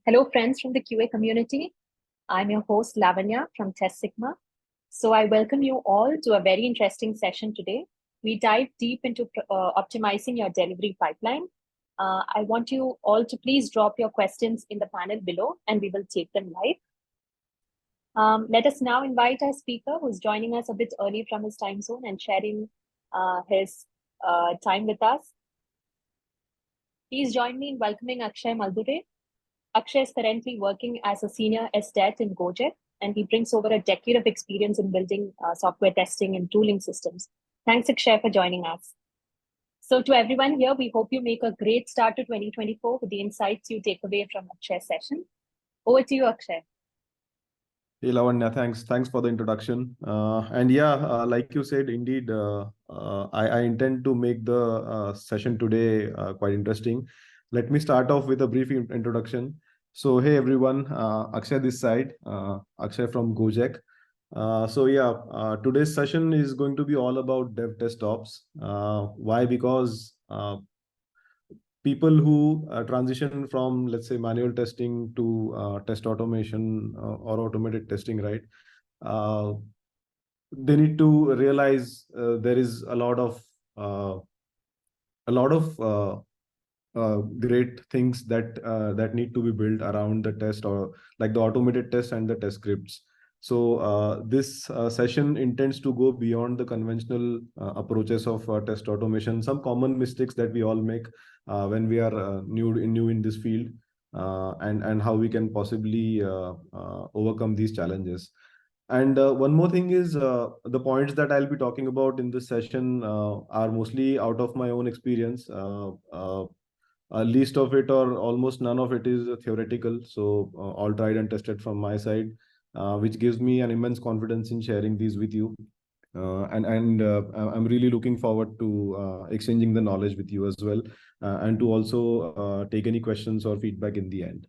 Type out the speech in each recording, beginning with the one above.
Hello, friends from the QA community. I'm your host, Lavanya from Testsigma. So I welcome you all to a very interesting session today. We dive deep into optimizing your delivery pipeline. I want you all to please drop your questions in the panel below, and we will take them live. Let us now invite our speaker who's joining us a bit early from his time zone and sharing his time with us. Please join me in welcoming Akshay Maldhure. Akshay is currently working as a senior SDET in Gojek, and he brings over a decade of experience in building software testing and tooling systems. Thanks, Akshay, for joining us. So to everyone here, we hope you make a great start to 2024 with the insights you take away from Akshay's session. Over to you, Akshay. Hey, Lavanya, thanks for the introduction. Like you said, indeed, I intend to make the session today quite interesting. Let me start off with a brief introduction. So, hey everyone, Akshay this side, Akshay from Gojek. Today's session is going to be all about DevTestOps. Why? Because people who transition from, let's say, manual testing to test automation or automated testing, right? They need to realize there is a lot of great things that need to be built around the test, or like the automated test and the test scripts. So this session intends to go beyond the conventional approaches of test automation, some common mistakes that we all make when we are new in this field, and how we can possibly overcome these challenges. And one more thing is, the points that I'll be talking about in this session are mostly out of my own experience. Least of it, or almost none of it, is theoretical. So all tried and tested from my side, which gives me an immense confidence in sharing these with you. I'm really looking forward to exchanging the knowledge with you as well, and to also take any questions or feedback in the end.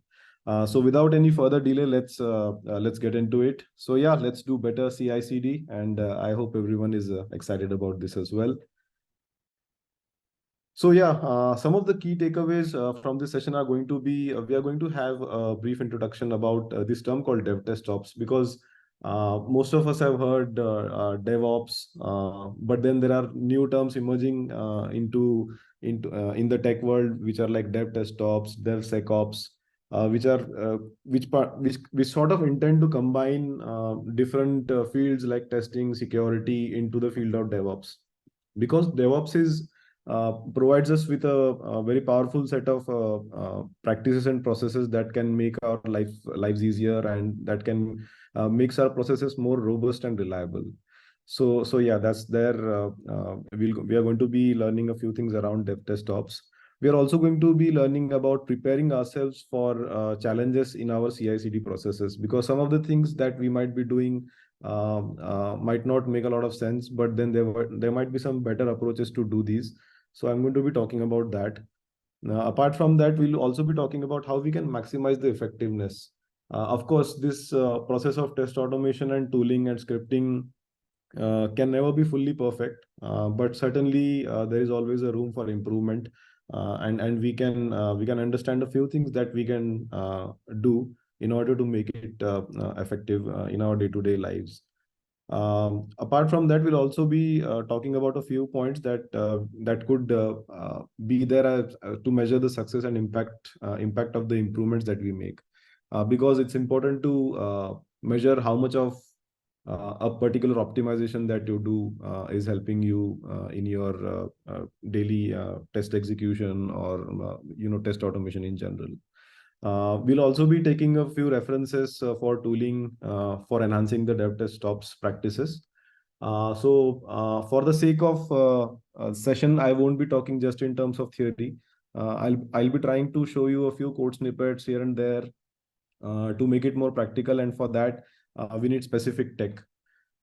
So without any further delay, let's get into it. So yeah, let's do better CI/CD, and I hope everyone is excited about this as well. So yeah, some of the key takeaways from this session are going to be, we are going to have a brief introduction about this term called DevTestOps, because most of us have heard DevOps, but then there are new terms emerging in the tech world, which are like DevTestOps, DevSecOps, which sort of intend to combine different fields like testing, security into the field of DevOps, because DevOps provides us with a very powerful set of practices and processes that can make our lives easier, and that can makes our processes more robust and reliable. So yeah, that's there. We are going to be learning a few things around DevTestOps. We are also going to be learning about preparing ourselves for challenges in our CI/CD processes, because some of the things that we might be doing might not make a lot of sense, but then there might be some better approaches to do these. So I'm going to be talking about that. Apart from that, we'll also be talking about how we can maximize the effectiveness. Of course, this process of test automation and tooling and scripting can never be fully perfect, but certainly there is always a room for improvement, and we can understand a few things that we can do in order to make it effective in our day-to-day lives. Apart from that, we'll also be talking about a few points that could be there to measure the success and impact of the improvements that we make, because it's important to measure how much of a particular optimization that you do is helping you in your daily test execution, or test automation in general. We'll also be taking a few references for tooling for enhancing the DevTestOps practices. For the sake of session, I won't be talking just in terms of theory. I'll be trying to show you a few code snippets here and there to make it more practical, and for that we need specific tech.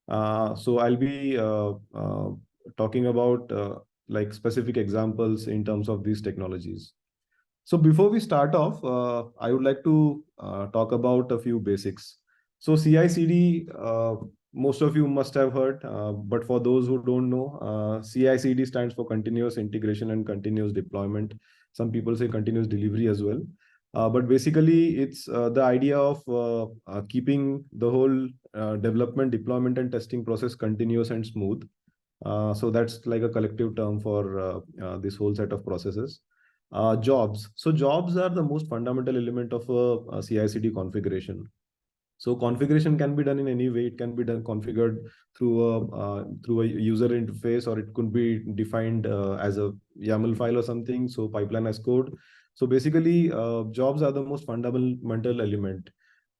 So I'll be talking about like specific examples in terms of these technologies. So before we start off, I would like to talk about a few basics. So CI/CD, most of you must have heard, but for those who don't know, CI/CD stands for continuous integration and continuous deployment. Some people say continuous delivery as well. But basically, it's the idea of keeping the whole development, deployment, and testing process continuous and smooth. So that's like a collective term for this whole set of processes. Jobs. So jobs are the most fundamental element of a CI/CD configuration. So configuration can be done in any way. It can be done configured through a user interface, or it could be defined as a YAML file or something. So pipeline as code. So basically, jobs are the most fundamental element.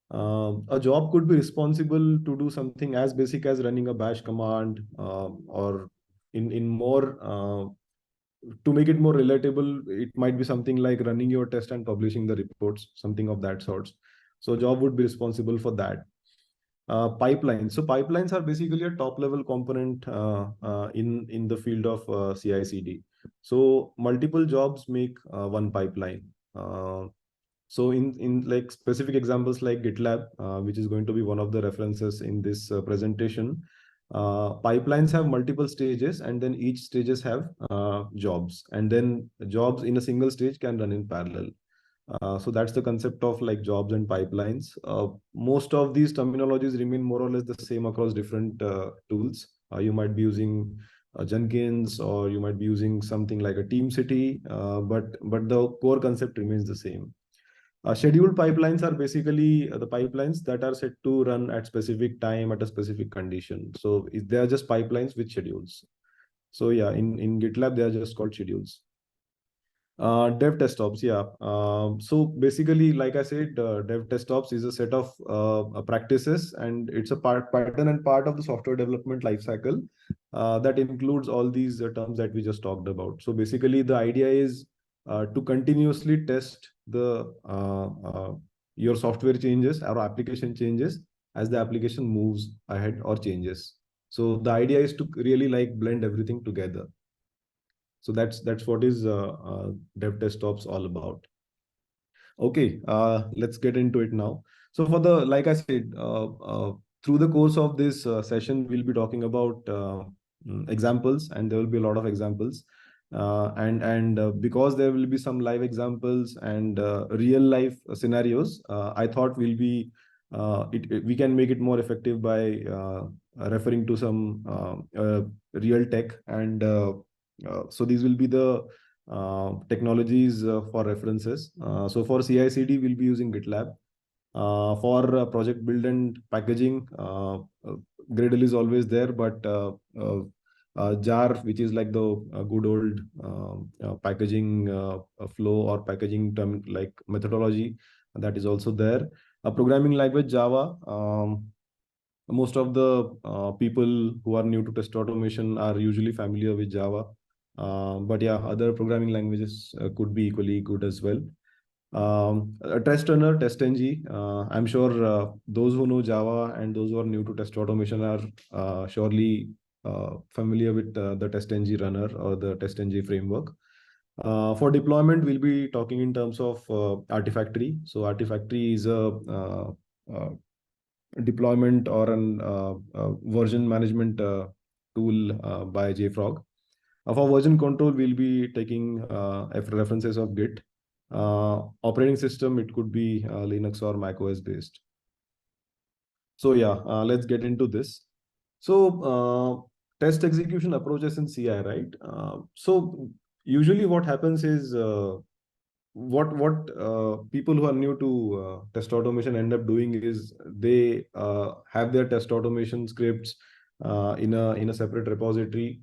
A job could be responsible to do something as basic as running a bash command, or in more to make it more relatable, it might be something like running your test and publishing the reports, something of that sorts. So job would be responsible for that. Pipelines. So pipelines are basically a top level component in the field of CI/CD. So multiple jobs make one pipeline. So in like specific examples like GitLab, which is going to be one of the references in this presentation, pipelines have multiple stages, and then each stages have jobs, and then jobs in a single stage can run in parallel. So that's the concept of like jobs and pipelines. Most of these terminologies remain more or less the same across different tools. You might be using Jenkins, or you might be using something like a TeamCity, but the core concept remains the same. Scheduled pipelines are basically the pipelines that are set to run at specific time at a specific condition. So they are just pipelines with schedules. So yeah, in GitLab, they are just called schedules. DevTestOps, yeah. So basically, like I said, DevTestOps is a set of practices, and it's a pattern and part of the software development lifecycle that includes all these terms that we just talked about. So basically, the idea is to continuously test the your software changes or application changes as the application moves ahead or changes. So the idea is to really like blend everything together. So that's what is DevTestOps all about. Okay, let's get into it now. So for the, like I said, through the course of this session, we'll be talking about examples, and there will be a lot of examples. And because there will be some live examples and real life scenarios, I thought we can make it more effective by referring to some real tech, and so these will be the technologies for references. So for CI/CD, we'll be using GitLab. For project build and packaging, Gradle is always there, but JAR, which is like the good old packaging flow or packaging term like methodology, that is also there. A programming language Java. Most of the people who are new to test automation are usually familiar with Java. But yeah, other programming languages could be equally good as well. A test runner, TestNG. I'm sure those who know Java and those who are new to test automation are surely familiar with the TestNG runner or the TestNG framework. For deployment, we'll be talking in terms of Artifactory. So Artifactory is a deployment or an version management tool by JFrog. For version control, we'll be taking references of Git. Operating system, it could be Linux or Mac OS based. So yeah, let's get into this. So test execution approaches in CI, right? So usually what happens is what people who are new to test automation end up doing is they have their test automation scripts in a separate repository,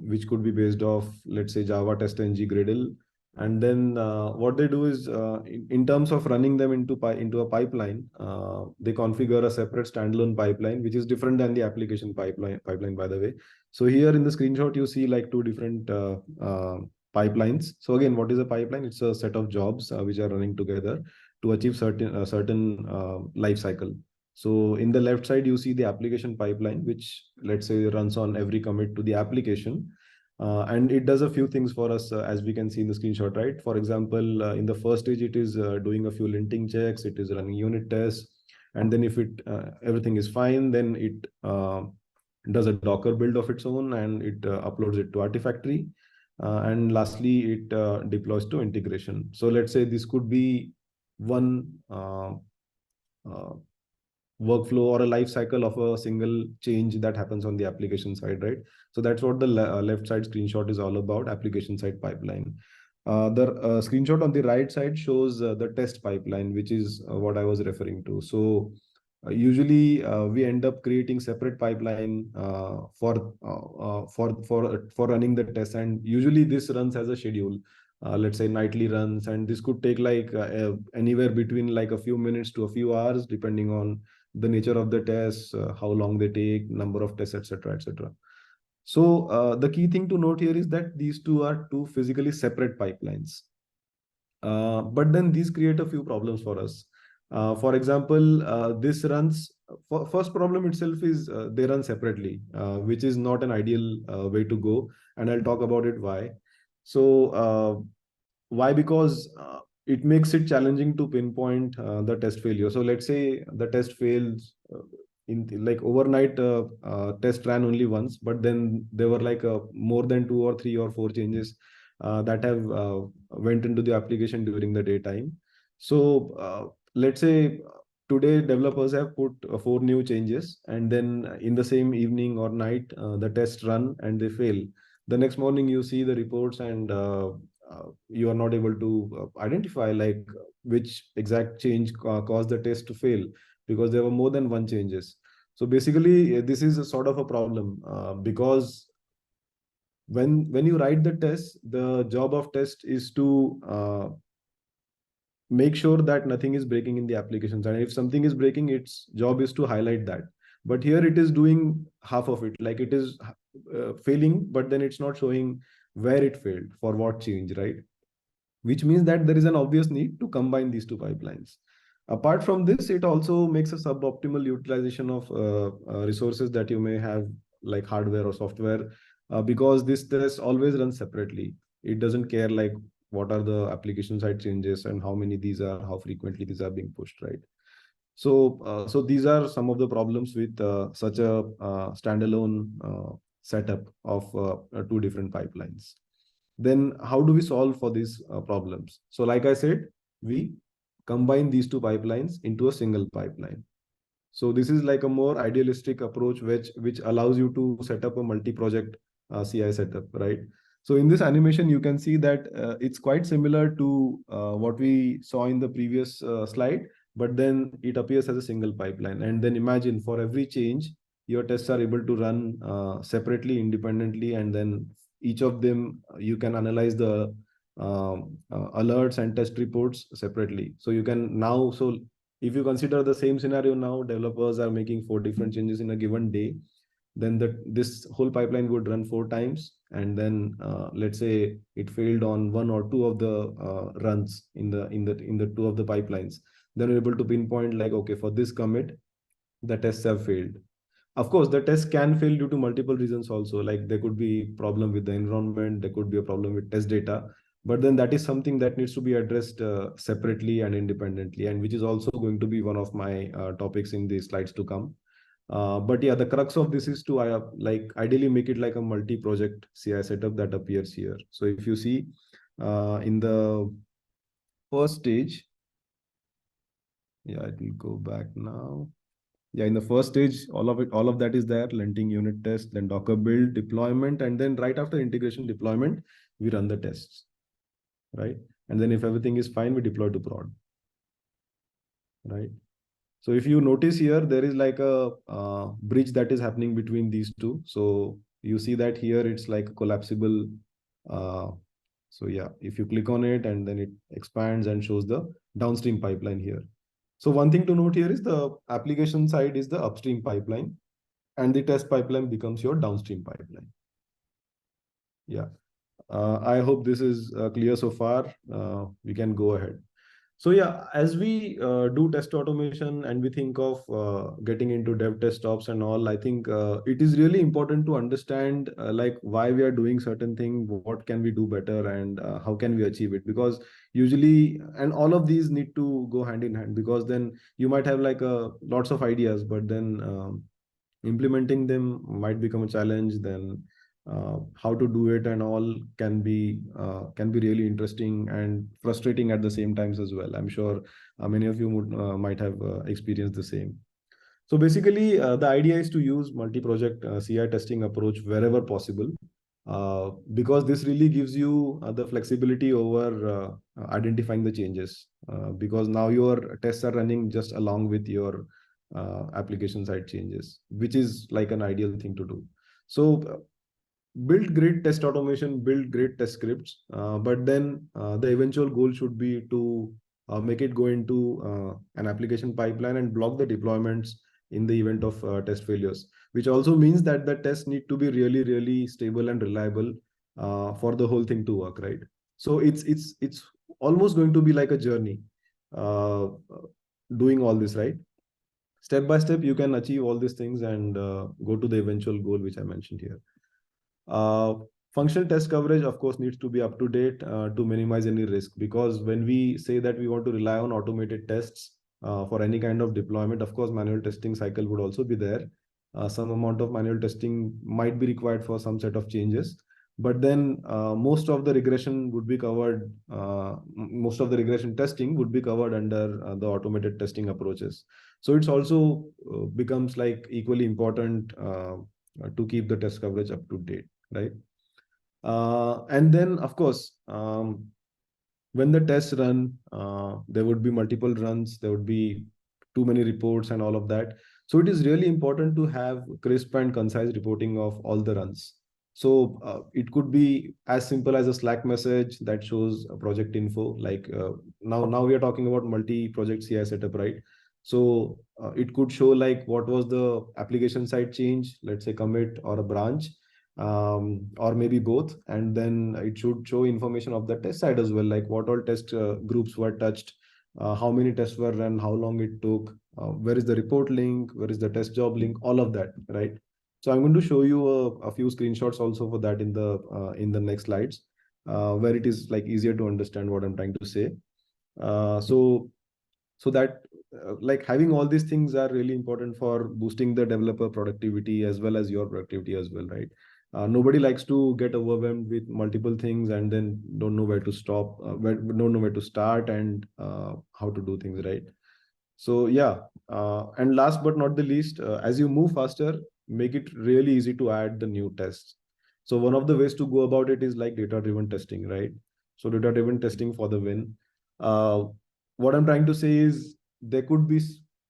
which could be based off, let's say, Java test ng Gradle. And then what they do is in terms of running them into a pipeline, they configure a separate standalone pipeline, which is different than the application pipeline, by the way. So here in the screenshot, you see like two different pipelines. So again, what is a pipeline? It's a set of jobs which are running together to achieve certain life cycle. So in the left side, you see the application pipeline, which let's say runs on every commit to the application. And it does a few things for us, as we can see in the screenshot, right? For example, in the first stage, it is doing a few linting checks, it is running unit tests. And then if everything is fine, then it does a Docker build of its own, and it uploads it to Artifactory. and lastly, it deploys to integration. So let's say this could be one uh, workflow or a life cycle of a single change that happens on the application side, right? So that's what the left side screenshot is all about, application side pipeline. The screenshot on the right side shows the test pipeline, which is what I was referring to. So usually we end up creating separate pipeline for running the test, and usually this runs as a schedule. Let's say nightly runs, and this could take like anywhere between like a few minutes to a few hours, depending on the nature of the tests, how long they take, number of tests, etc., etc. So the key thing to note here is that these two are two physically separate pipelines. But then these create a few problems for us. For example, this runs. First problem itself is they run separately, which is not an ideal way to go, and I'll talk about it why. So why? Because it makes it challenging to pinpoint the test failure. So let's say the test fails in like overnight. Test ran only once, but then there were like more than 2 or 3 or 4 changes that have went into the application during the daytime. So let's say today developers have put 4 new changes, and then in the same evening or night the test run and they fail. The next morning you see the reports, and you are not able to identify like which exact change caused the test to fail, because there were more than one changes. So basically this is a sort of a problem, because when you write the test, the job of test is to make sure that nothing is breaking in the applications, and if something is breaking, its job is to highlight that. But here it is doing half of it, like it is failing, but then it's not showing where it failed, for what change, right? Which means that there is an obvious need to combine these two pipelines. Apart from this, it also makes a suboptimal utilization of resources that you may have, like hardware or software, because this test always runs separately. It doesn't care like what are the application side changes and how many these are, how frequently these are being pushed, right? So these are some of the problems with such a standalone setup of two different pipelines. Then how do we solve for these problems? So like I said, we combine these two pipelines into a single pipeline. So this is like a more idealistic approach, which allows you to set up a multi-project CI setup, right? So in this animation, you can see that it's quite similar to what we saw in the previous slide, but then it appears as a single pipeline. And then imagine for every change, your tests are able to run separately, independently, and then each of them you can analyze the alerts and test reports separately. So you can now, so if you consider the same scenario, now developers are making 4 different changes in a given day, then this whole pipeline would run 4 times, and then let's say it failed on 1 or 2 of the runs in the 2 of the pipelines, then we're able to pinpoint like, okay, for this commit the tests have failed. Of course the test can fail due to multiple reasons also, like there could be problem with the environment, there could be a problem with test data, but then that is something that needs to be addressed separately and independently, and which is also going to be one of my topics in the slides to come. But yeah, the crux of this is to like ideally make it like a multi-project CI setup that appears here. So if you see in the first stage, yeah, it will go back now. Yeah, in the first stage, all of that is there, linting unit test, then Docker build, deployment, and then right after integration deployment, we run the tests, right? And then if everything is fine, we deploy to prod, right? So if you notice here, there is like a bridge that is happening between these two. So you see that here it's like a collapsible. Uh, so yeah, if you click on it and then it expands and shows the downstream pipeline here. So one thing to note here is the application side is the upstream pipeline, and the test pipeline becomes your downstream pipeline. Yeah. I hope this is clear so far. We can go ahead. So yeah, as we do test automation and we think of getting into DevTestOps and all, I think it is really important to understand like why we are doing certain thing, what can we do better, and how can we achieve it. Because usually, and all of these need to go hand in hand, because then you might have like lots of ideas, but then implementing them might become a challenge. Then how to do it and all can be really interesting and frustrating at the same times as well. I'm sure many of you might have experienced the same. So basically, the idea is to use multi-project CI testing approach wherever possible, because this really gives you the flexibility over identifying the changes. Because now your tests are running just along with your application side changes, which is like an ideal thing to do. So build great test automation, build great test scripts, but then the eventual goal should be to make it go into an application pipeline and block the deployments in the event of test failures, which also means that the tests need to be really, really stable and reliable for the whole thing to work, right? So it's almost going to be like a journey, uh, doing all this, right? Step by step, you can achieve all these things and go to the eventual goal, which I mentioned here. Uh, Functional test coverage, of course, needs to be up to date to minimize any risk. Because when we say that we want to rely on automated tests for any kind of deployment, of course, manual testing cycle would also be there. Some amount of manual testing might be required for some set of changes. But then most of the regression would be covered, most of the regression testing would be covered under the automated testing approaches. So it's also becomes like equally important to keep the test coverage up to date, right? And then, of course, when the tests run, there would be multiple runs, there would be too many reports and all of that. So it is really important to have crisp and concise reporting of all the runs. So it could be as simple as a Slack message that shows a project info. Like now we are talking about multi-project CI setup, right? So it could show like what was the application side change, let's say commit or a branch, or maybe both. And then it should show information of the test side as well, like what all test groups were touched, how many tests were run, how long it took, where is the report link, where is the test job link, all of that, right? So I'm going to show you a few screenshots also for that in the next slides, where it is like easier to understand what I'm trying to say. So that like having all these things are really important for boosting the developer productivity as well as your productivity as well, right? Nobody likes to get overwhelmed with multiple things and then don't know where to stop, don't know where to start and how to do things, right? So yeah, and last but not the least, as you move faster, make it really easy to add the new tests. So one of the ways to go about it is like data-driven testing, right? So data-driven testing for the win. Uh, what I'm trying to say is there could be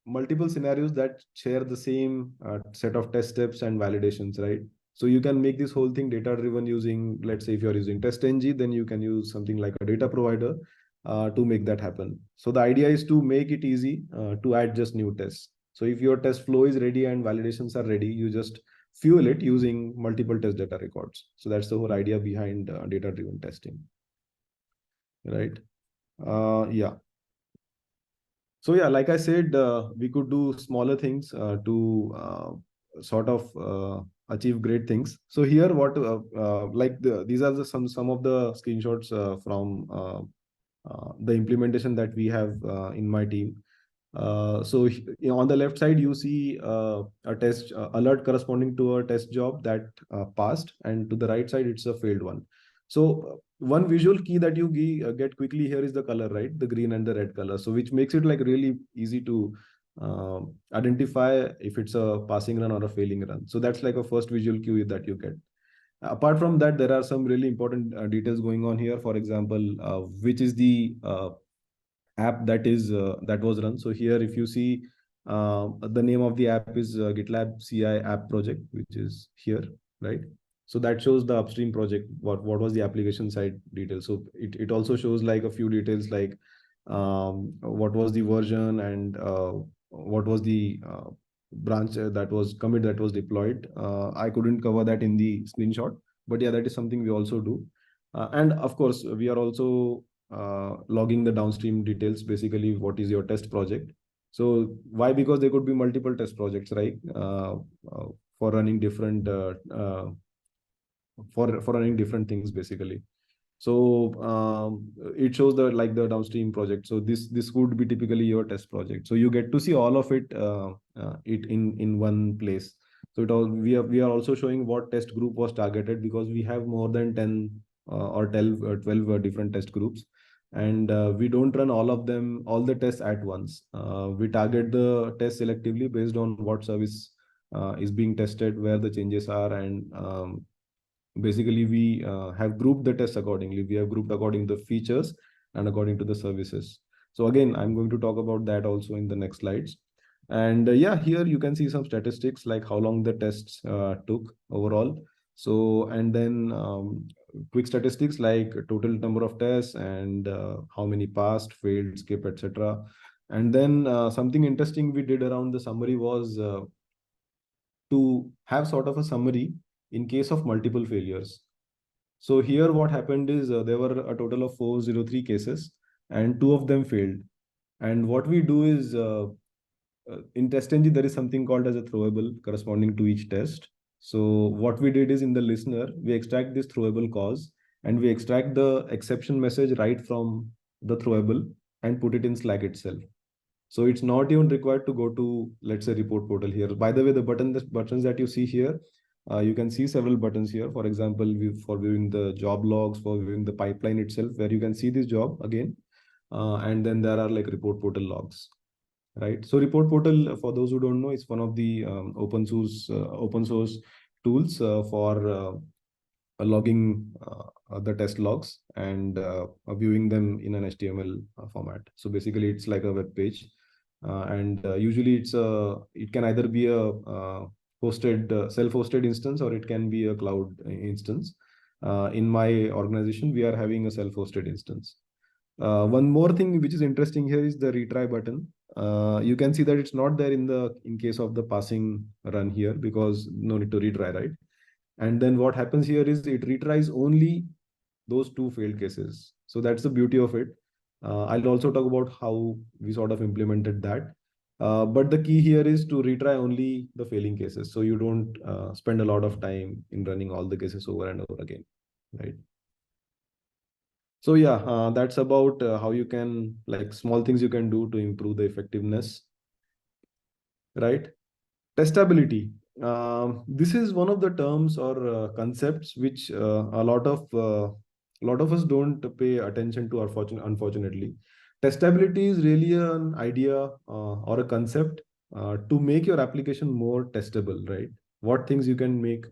multiple scenarios that share the same set of test steps and validations, right? So you can make this whole thing data-driven using, let's say, if you're using TestNG, then you can use something like a data provider to make that happen. So the idea is to make it easy to add just new tests. So if your test flow is ready and validations are ready, you just fuel it using multiple test data records. So that's the whole idea behind data-driven testing, right? Yeah. So yeah, like I said, we could do smaller things to sort of achieve great things. So here, what these are some of the screenshots from the implementation that we have in my team. On the left side, you see a test alert corresponding to a test job that passed, and to the right side, it's a failed one. So one visual key that you get quickly here is the color, right? The green and the red color. So which makes it like really easy to identify if it's a passing run or a failing run. So that's like a first visual cue that you get. Apart from that, there are some really important details going on here. For example, which is the app that was run. So here, if you see, the name of the app is GitLab CI app project, which is here, right? So that shows the upstream project, what was the application side details. So it also shows like a few details like what was the version and what was the branch that was commit that was deployed. I couldn't cover that in the screenshot, but yeah, that is something we also do. And of course, we are also logging the downstream details, basically what is your test project. So why? Because there could be multiple test projects, right? For running different for running different things, basically. So it shows the like the downstream project. So this would be typically your test project. So you get to see all of it it in one place. So we are also showing what test group was targeted, because we have more than 10 or 12 different test groups, and we don't run all the tests at once. We target the test selectively based on what service is being tested, where the changes are, and basically we have grouped the tests accordingly. We have grouped according to the features and according to the services. So again, I'm going to talk about that also in the next slides. And yeah, here you can see some statistics like how long the tests took overall. So, and then quick statistics like total number of tests, and how many passed, failed, skip, etc. And then something interesting we did around the summary was to have sort of a summary in case of multiple failures. So here what happened is there were a total of 403 cases, and two of them failed. And what we do is in TestNG, there is something called as a throwable corresponding to each test. So what we did is, in the listener, we extract this throwable cause, and we extract the exception message right from the throwable and put it in Slack itself. So it's not even required to go to, let's say, report portal here. By the way, the buttons that you see here, you can see several buttons here. For example, for viewing the job logs, for viewing the pipeline itself, where you can see this job again. And then there are like report portal logs, right? So report portal, for those who don't know, is one of the open source tools for logging the test logs and viewing them in an HTML format. So basically, it's like a web page, and usually it can either be a hosted self-hosted instance, or it can be a cloud instance. In my organization, we are having a self-hosted instance. One more thing which is interesting here is the retry button. You can see that it's not there in case of the passing run here, because no need to retry, right? And then what happens here is it retries only those two failed cases. So that's the beauty of it. I'll also talk about how we sort of implemented that. But the key here is to retry only the failing cases, so you don't spend a lot of time in running all the cases over and over again, right? So yeah, that's about how you can, like, small things you can do to improve the effectiveness, right? Testability. This is one of the terms or concepts which a lot of us don't pay attention to, unfortunately. Testability is really an idea or a concept to make your application more testable, right? What things you can make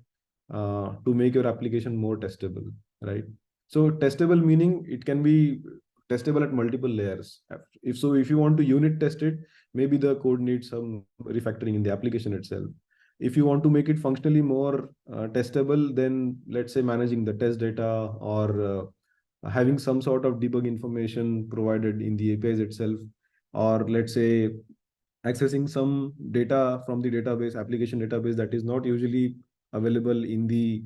to make your application more testable, right? So testable meaning it can be testable at multiple layers. If you want to unit test it, maybe the code needs some refactoring in the application itself. If you want to make it functionally more testable, then let's say managing the test data, or having some sort of debug information provided in the APIs itself, or let's say accessing some data from the database, application database, that is not usually available in the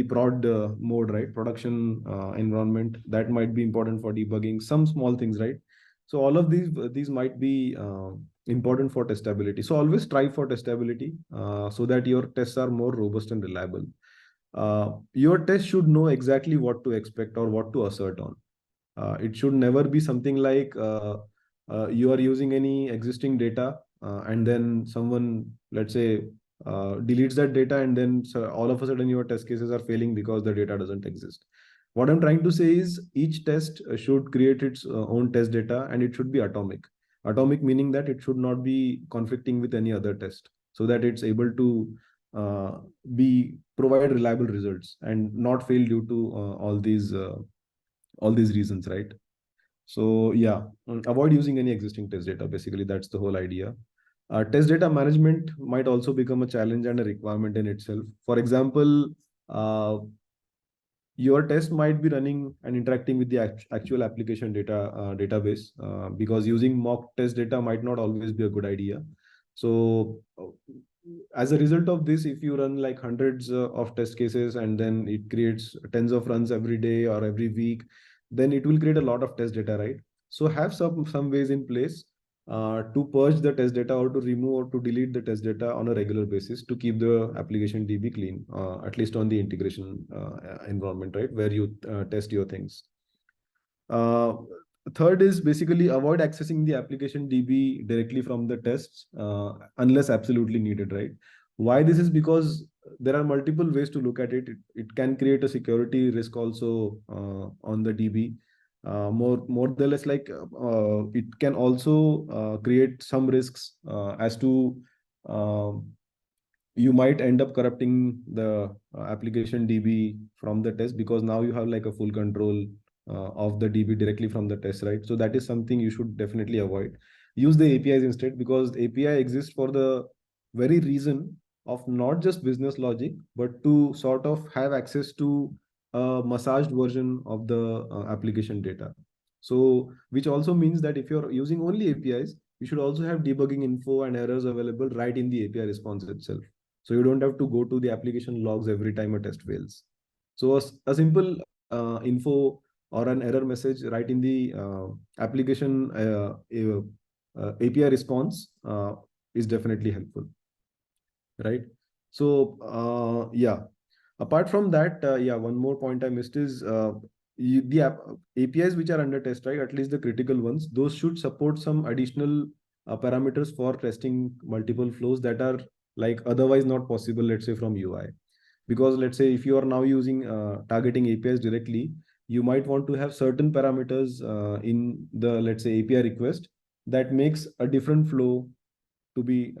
prod mode, right? Production environment, that might be important for debugging some small things, right? So all of these might be important for testability. So always strive for testability so that your tests are more robust and reliable. Your test should know exactly what to expect or what to assert on. It should never be something like you are using any existing data, and then someone, let's say, deletes that data, and then so all of a sudden your test cases are failing because the data doesn't exist. What I'm trying to say is each test should create its own test data, and it should be atomic. Atomic meaning that it should not be conflicting with any other test, so that it's able to uh, be provide reliable results and not fail due to all these reasons, right? So yeah, avoid using any existing test data. Basically, that's the whole idea. Test data management might also become a challenge and a requirement in itself. For example, uh, your test might be running and interacting with the actual application database, because using mock test data might not always be a good idea. So as a result of this, if you run like hundreds of test cases, and then it creates tens of runs every day or every week, then it will create a lot of test data, right? So have some ways in place to purge the test data, or to remove or to delete the test data on a regular basis, to keep the application DB clean, at least on the integration environment, right, where you test your things. Uh, Third is basically avoid accessing the application DB directly from the tests unless absolutely needed, right? Why this is because there are multiple ways to look at it. It can create a security risk also on the DB. More or less, like it can also create some risks as to uh, you might end up corrupting the application DB from the test, because now you have like a full control of the DB directly from the test, right? So that is something you should definitely avoid. Use the APIs instead, because API exists for the very reason of not just business logic, but to sort of have access to a massaged version of the application data. So, which also means that if you're using only APIs, you should also have debugging info and errors available right in the API response itself. So you don't have to go to the application logs every time a test fails. So a simple info or an error message right in the application API response is definitely helpful, right? So yeah, apart from that, yeah, one more point I missed is the APIs which are under test, right? At least the critical ones, those should support some additional parameters for testing multiple flows that are like otherwise not possible, let's say from UI. Because let's say if you are now using targeting APIs directly, you might want to have certain parameters in the, let's say, API request that makes a different flow to be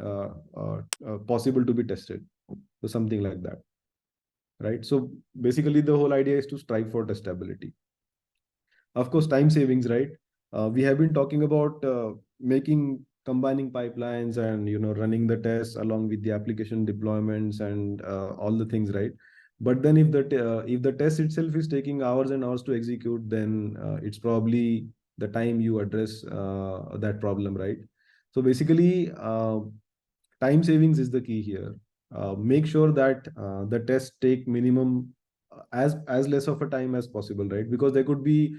possible to be tested. So something like that, right? So basically the whole idea is to strive for testability. Of course, time savings, right? We have been talking about making combining pipelines and running the tests along with the application deployments and all the things, right? But then if the test itself is taking hours and hours to execute, then it's probably the time you address that problem, right? So basically, time savings is the key here. Make sure that the tests take minimum as less of a time as possible, right? Because there could be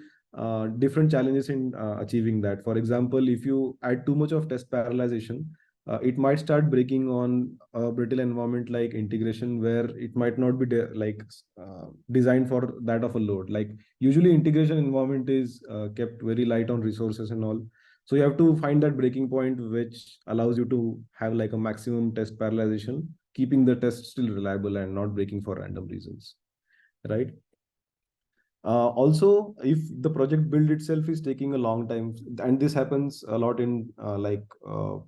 different challenges in achieving that. For example, if you add too much of test parallelization, it might start breaking on a brittle environment like integration, where it might not be designed for that of a load. Like usually integration environment is kept very light on resources and all. So you have to find that breaking point which allows you to have like a maximum test parallelization, keeping the test still reliable and not breaking for random reasons, right? Also, if the project build itself is taking a long time, and this happens a lot in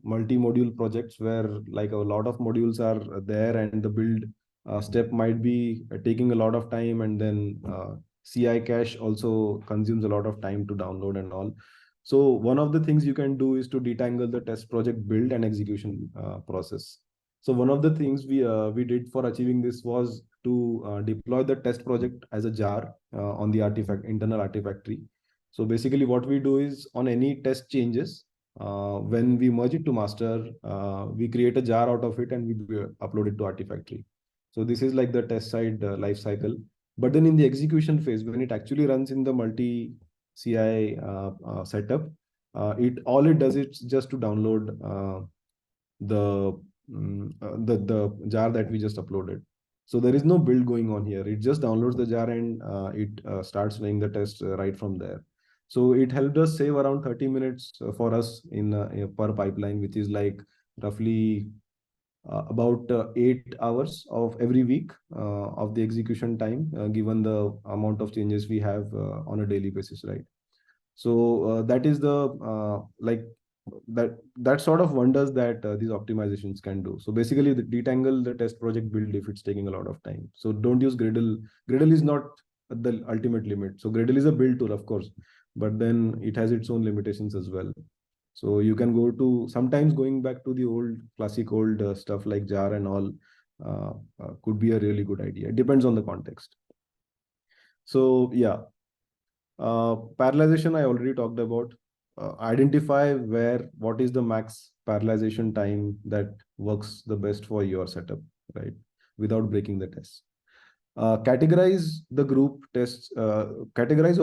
multi-module projects where like a lot of modules are there and the build step might be taking a lot of time, and then CI cache also consumes a lot of time to download and all. So one of the things you can do is to detangle the test project build and execution process. So one of the things we did for achieving this was to deploy the test project as a jar on the internal artifactory. So basically, what we do is on any test changes, when we merge it to master, we create a jar out of it and we upload it to artifactory. So this is like the test side life cycle. But then in the execution phase, when it actually runs in the multi CI setup, it all it does is just to download the the jar that we just uploaded. So there is no build going on here. It just downloads the jar and it starts running the test right from there. So it helped us save around 30 minutes for us in per pipeline, which is like roughly about 8 hours of every week of the execution time, given the amount of changes we have on a daily basis, right? So that is the like that sort of wonders that these optimizations can do. So basically, the detangle the test project build if it's taking a lot of time. So don't use Gradle. Gradle is not the ultimate limit. So Gradle is a build tool, of course, but then it has its own limitations as well. So you can go to sometimes going back to the old classic old stuff like jar and all could be a really good idea. It depends on the context. So yeah, parallelization I already talked about. Identify what is the max parallelization time that works the best for your setup, right? Without breaking the test. Categorize or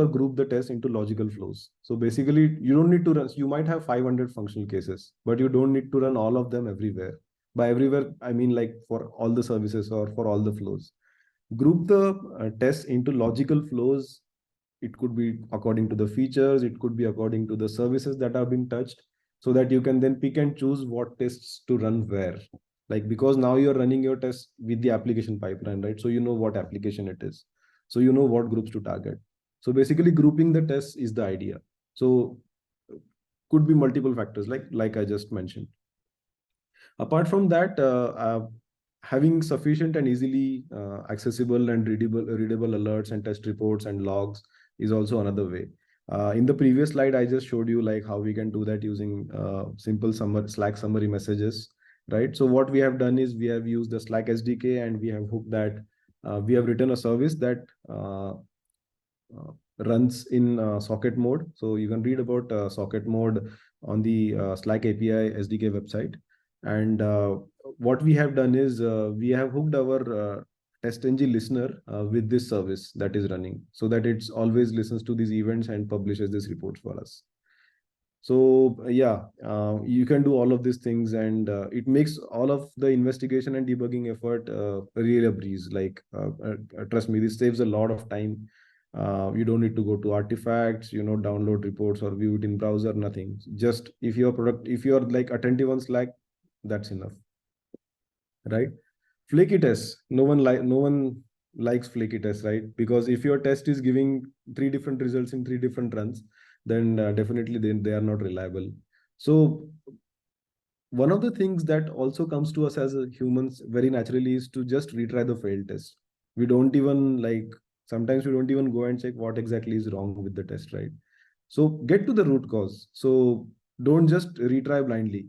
group the test into logical flows. So basically, you don't need to run. You might have 500 functional cases, but you don't need to run all of them everywhere. By everywhere, I mean like for all the services or for all the flows. Group the tests into logical flows. It could be according to the features, it could be according to the services that are being touched, so that you can then pick and choose what tests to run where, Like, because now you're running your test with the application pipeline, right? So you know what application it is. So you know what groups to target. So basically grouping the tests is the idea. So could be multiple factors like I just mentioned. Apart from that, having sufficient and easily accessible and readable alerts and test reports and logs is also another way. In the previous slide, I just showed you like how we can do that using simple Slack summary messages, right? So what we have done is we have used the Slack SDK and we have hooked that. We have written a service that runs in socket mode. So you can read about socket mode on the Slack API SDK website. And what we have done is we have hooked our TestNG listener with this service that is running, so that it's always listens to these events and publishes these reports for us. So yeah, you can do all of these things, and it makes all of the investigation and debugging effort really a breeze. Like trust me, this saves a lot of time. You don't need to go to artifacts, download reports or view it in browser. Nothing. Just if you're like attentive on Slack, that's enough, right? Flaky tests. No one likes flaky tests, right? Because if your test is giving three different results in three different runs, then definitely they are not reliable. So one of the things that also comes to us as a humans very naturally is to just retry the failed test. We don't even like Sometimes we don't even go and check what exactly is wrong with the test, right? So get to the root cause. So don't just retry blindly,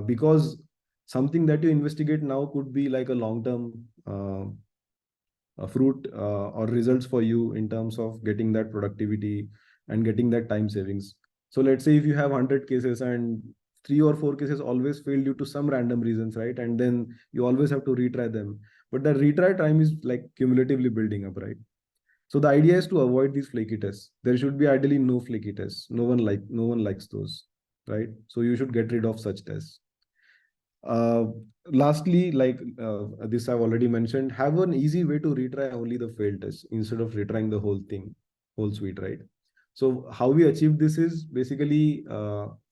because something that you investigate now could be like a long term fruit or results for you in terms of getting that productivity and getting that time savings. So let's say if you have 100 cases and three or four cases always fail due to some random reasons, right? And then you always have to retry them. But the retry time is like cumulatively building up, right? So the idea is to avoid these flaky tests. There should be ideally no flaky tests. No one likes those, right? So you should get rid of such tests. Uh, Lastly, this I've already mentioned, have an easy way to retry only the failed test instead of retrying the whole thing, whole suite, right? So how we achieve this is basically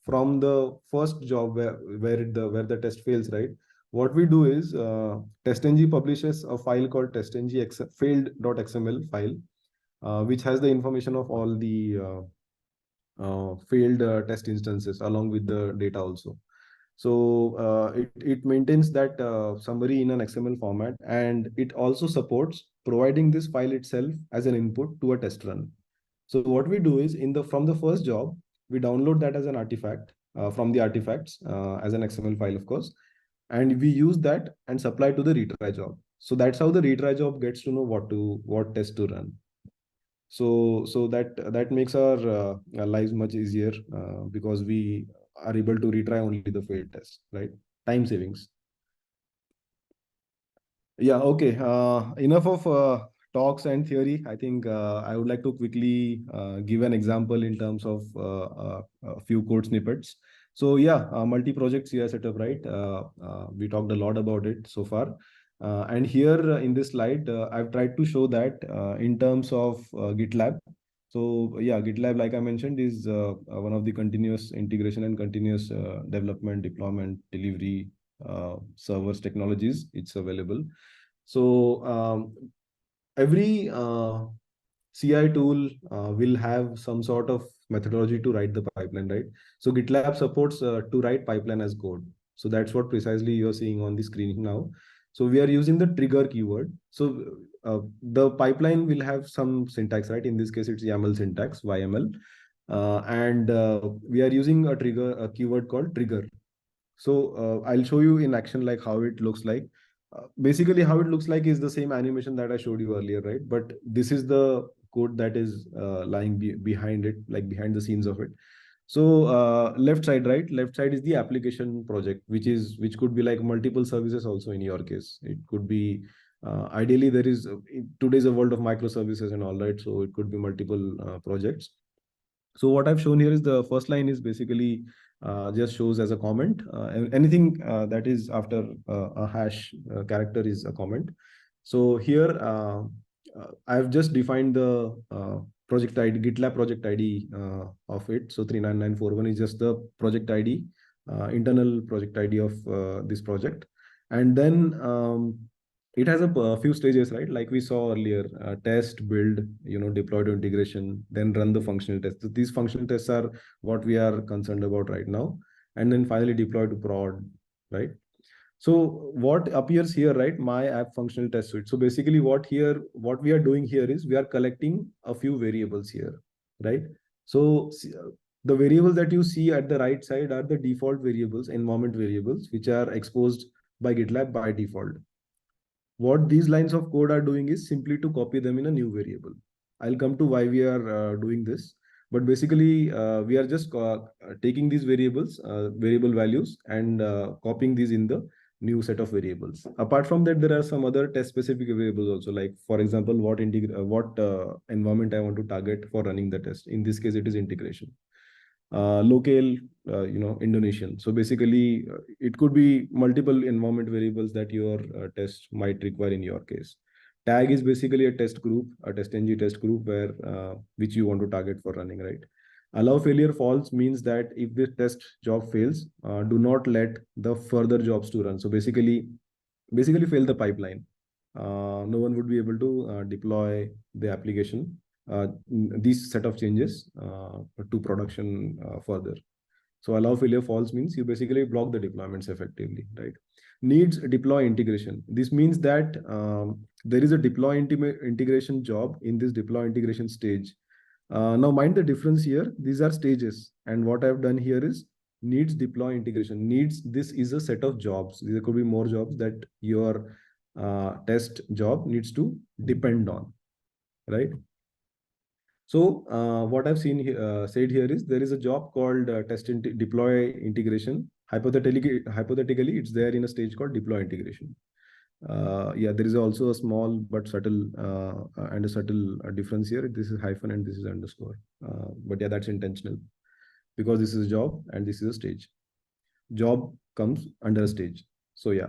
from the first job where the test fails, right? What we do is TestNG publishes a file called failed.xml file, which has the information of all the failed test instances along with the data also. So it maintains that summary in an XML format, and it also supports providing this file itself as an input to a test run. So what we do is from the first job, we download that as an artifact from the artifacts as an XML file, of course, and we use that and supply to the retry job. So that's how the retry job gets to know what test to run. So that makes our lives much easier because we are able to retry only the failed test, right? Time savings. Yeah, okay. Enough of talks and theory. I think I would like to quickly give an example in terms of a few code snippets. So yeah, multi-project CI setup, right? We talked a lot about it so far. And here in this slide, I've tried to show that in terms of GitLab. So yeah, GitLab, like I mentioned, is one of the continuous integration and continuous development, deployment, delivery servers technologies. It's available. So every CI tool will have some sort of methodology to write the pipeline, right? So GitLab supports to write pipeline as code. So that's what precisely you're seeing on the screen now. So we are using the trigger keyword. So the pipeline will have some syntax, right? In this case, it's YAML syntax, YML. And we are using a keyword called trigger. So I'll show you in action like how it looks like. Basically, how it looks like is the same animation that I showed you earlier, right? But this is the code that is lying behind it, like behind the scenes of it. So left side, right? Left side is the application project, which could be like multiple services also in your case. It could be ideally there is today's a world of microservices and all, right? So it could be multiple projects. So what I've shown here is the first line is basically just shows as a comment. Anything that is after a hash character is a comment. So here I've just defined the project ID, GitLab project ID of it. So 39941 is just the project ID, internal project ID of this project. And then it has a few stages, right? Like we saw earlier, test, build, deploy to integration, then run the functional tests. So these functional tests are what we are concerned about right now. And then finally deploy to prod, right? So what appears here, right? My app functional test suite. So basically what we are doing here is we are collecting a few variables here, right? So the variables that you see at the right side are the default variables, environment variables, which are exposed by GitLab by default. What these lines of code are doing is simply to copy them in a new variable. I'll come to why we are doing this, but basically we are just taking these variables, variable values, and copying these in the new set of variables. Apart from that, there are some other test specific variables also, like for example, what environment I want to target for running the test. In this case, it is integration. Local, Indonesian. So basically, it could be multiple environment variables that your test might require in your case. Tag is basically a test group, a test ng test group where which you want to target for running, right? Allow failure false means that if the test job fails, do not let the further jobs to run. So basically fail the pipeline. No one would be able to deploy the application, these set of changes to production further. So allow failure false means you basically block the deployments effectively, right? Needs deploy integration. This means that there is a deploy integration job in this deploy integration stage. Now mind the difference here. These are stages. And what I've done here is needs deploy integration. Needs, this is a set of jobs. There could be more jobs that your test job needs to depend on, right? So what I've said here is there is a job called deploy integration. Hypothetically, it's there in a stage called deploy integration. Yeah, there is also a small but subtle and a subtle difference here. This is hyphen and this is underscore. But yeah, that's intentional because this is a job and this is a stage. Job comes under a stage. So yeah,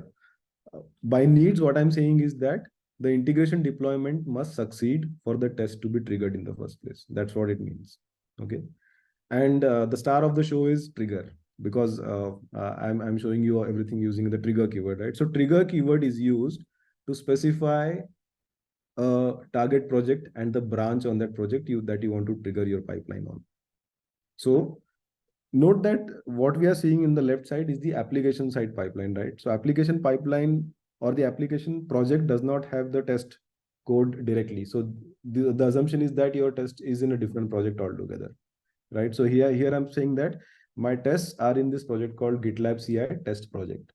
by needs, what I'm saying is that the integration deployment must succeed for the test to be triggered in the first place. That's what it means. Okay. And the star of the show is trigger, because I'm showing you everything using the trigger keyword, right? So trigger keyword is used to specify a target project and the branch on that project that you want to trigger your pipeline on. So note that what we are seeing in the left side is the application side pipeline, right? So application pipeline or the application project does not have the test code directly. So the assumption is that your test is in a different project altogether, right? So here I'm saying that my tests are in this project called GitLab CI test project,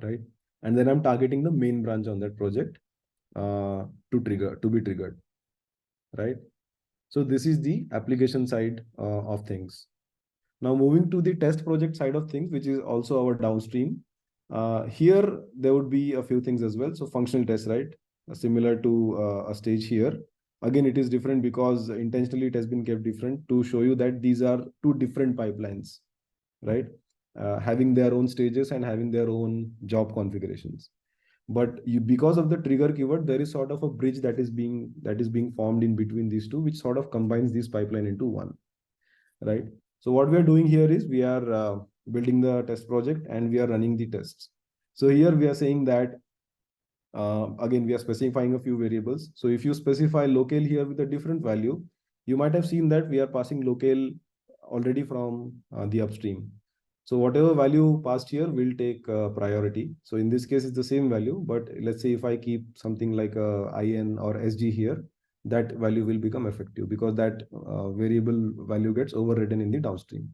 right? And then I'm targeting the main branch on that project to be triggered, right? So this is the application side of things. Now moving to the test project side of things, which is also our downstream. Here, there would be a few things as well. So functional tests, right? Similar to a stage here. Again, it is different because intentionally it has been kept different to show you that these are two different pipelines, right? Having their own stages and having their own job configurations. But because of the trigger keyword, there is sort of a bridge that is being formed in between these two, which sort of combines this pipeline into one, right? So what we are doing here is we are building the test project and we are running the tests. So here we are saying that, again, we are specifying a few variables. So if you specify local here with a different value, you might have seen that we are passing local already from the upstream. So whatever value passed here will take priority. So in this case, it's the same value, but let's say if I keep something like a IN or SG here, that value will become effective because that variable value gets overridden in the downstream,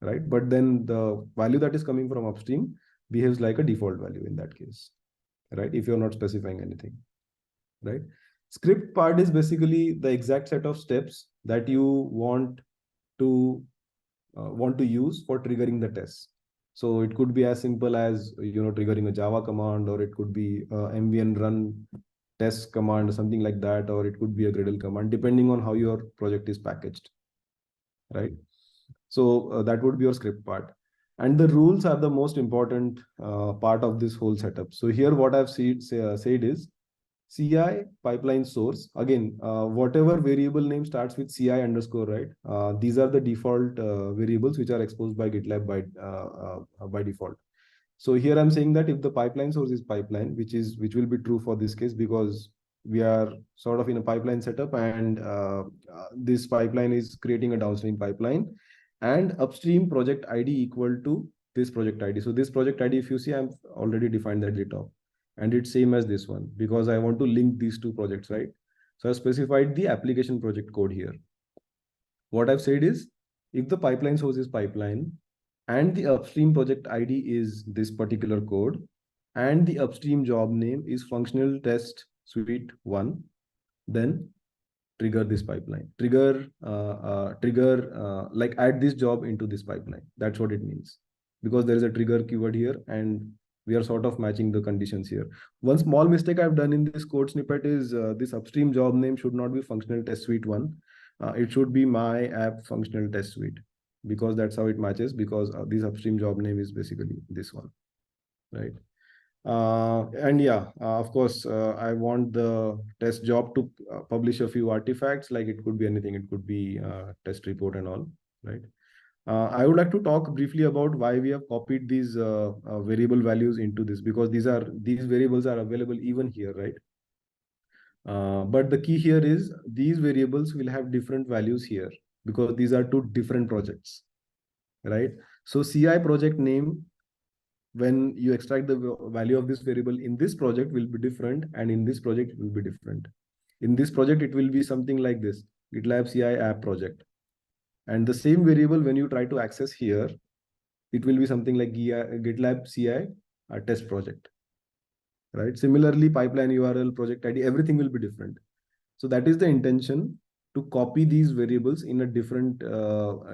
right? But then the value that is coming from upstream behaves like a default value in that case, right? If you're not specifying anything, right? Script part is basically the exact set of steps that you to want to use for triggering the test. So it could be as simple as triggering a Java command, or it could be mvn run test command or something like that, or it could be a Gradle command, depending on how your project is packaged, right? So that would be your script part. And the rules are the most important part of this whole setup. So here what I've said is CI pipeline source. Again, whatever variable name starts with CI underscore, right? These are the default variables which are exposed by GitLab by default. So here I'm saying that if the pipeline source is pipeline, which will be true for this case, because we are sort of in a pipeline setup, and this pipeline is creating a downstream pipeline, and upstream project ID equal to this project ID. So this project ID, if you see, I'm already defined that at the top, and it's same as this one because I want to link these two projects, right? So I specified the application project code here. What I've said is, if the pipeline source is pipeline and the upstream project ID is this particular code, and the upstream job name is functional test suite 1, then trigger this pipeline. Trigger like add this job into this pipeline. That's what it means. Because there is a trigger keyword here, and we are sort of matching the conditions here. One small mistake I've done in this code snippet is this upstream job name should not be functional test suite 1. It should be my app functional test suite, because that's how it matches, because this upstream job name is basically this one, right? And yeah, of course, I want the test job to publish a few artifacts, like it could be anything, it could be test report and all, right? I would like to talk briefly about why we have copied these variable values into this, because these variables are available even here, right? But the key here is these variables will have different values here, because these are two different projects, right? So CI project name, when you extract the value of this variable in this project, will be different, and in this project it will be different. In this project it will be something like this: GitLab CI app project. And the same variable, when you try to access here, it will be something like GitLab CI test project, right? Similarly, pipeline URL, project ID, everything will be different. So that is the intention, to copy these variables in a different